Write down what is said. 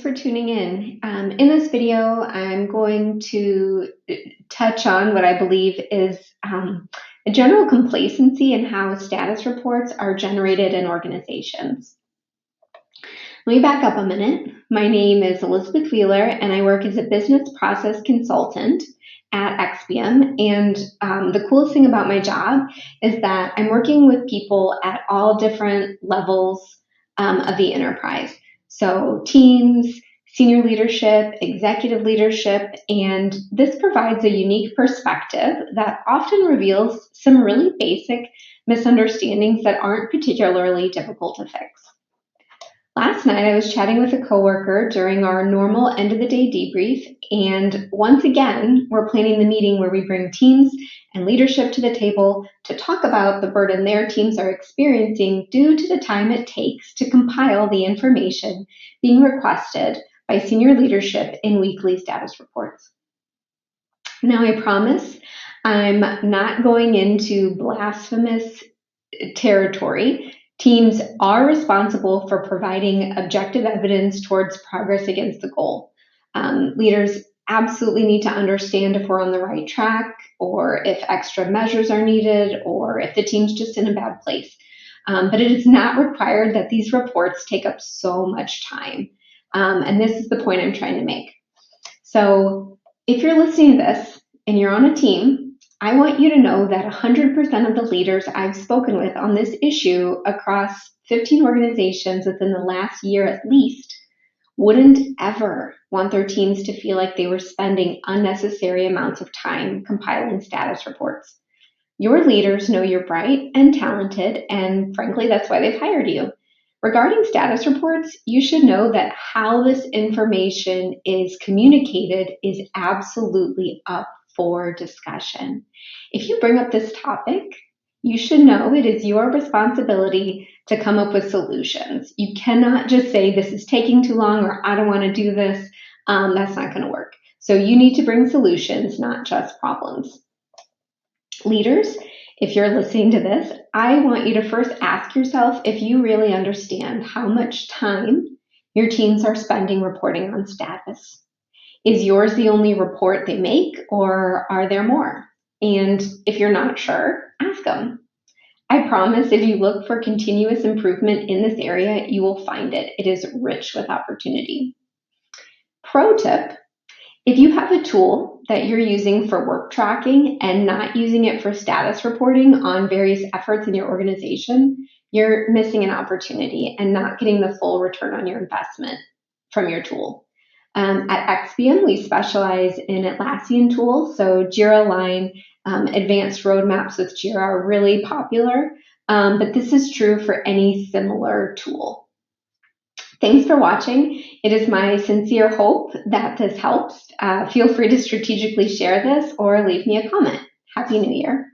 for tuning in. In this video, I'm going to touch on what I believe is a general complacency in how status reports are generated in organizations. Let me back up a minute. My name is Elizabeth Wheeler, and I work as a business process consultant at Expium. And the coolest thing about my job is that I'm working with people at all different levels of the enterprise. So teams, senior leadership, executive leadership, and this provides a unique perspective that often reveals some really basic misunderstandings that aren't particularly difficult to fix. Last night, I was chatting with a coworker during our normal end of the day debrief, and once again, we're planning the meeting where we bring teams and leadership to the table to talk about the burden their teams are experiencing due to the time it takes to compile the information being requested by senior leadership in weekly status reports. Now, I promise I'm not going into blasphemous territory. Teams are responsible for providing objective evidence towards progress against the goal. Leaders absolutely need to understand if we're on the right track, or if extra measures are needed, or if the team's just in a bad place. But it is not required that these reports take up so much time. And this is the point I'm trying to make. So if you're listening to this and you're on a team, I want you to know that 100% of the leaders I've spoken with on this issue across 15 organizations within the last year at least wouldn't ever want their teams to feel like they were spending unnecessary amounts of time compiling status reports. Your leaders know you're bright and talented, and frankly, that's why they've hired you. Regarding status reports, you should know that how this information is communicated is absolutely up for discussion. If you bring up this topic, you should know it is your responsibility to come up with solutions. You cannot just say this is taking too long or I don't want to do this. That's not going to work. So you need to bring solutions, not just problems. Leaders, if you're listening to this, I want you to first ask yourself if you really understand how much time your teams are spending reporting on status. Is yours the only report they make, or are there more? And if you're not sure, ask them. I promise if you look for continuous improvement in this area, you will find it. It is rich with opportunity. Pro tip, if you have a tool that you're using for work tracking and not using it for status reporting on various efforts in your organization, you're missing an opportunity and not getting the full return on your investment from your tool. At Expium, we specialize in Atlassian tools, so Jira Line, advanced roadmaps with Jira are really popular, but this is true for any similar tool. Thanks for watching. It is my sincere hope that this helps. Feel free to strategically share this or leave me a comment. Happy New Year.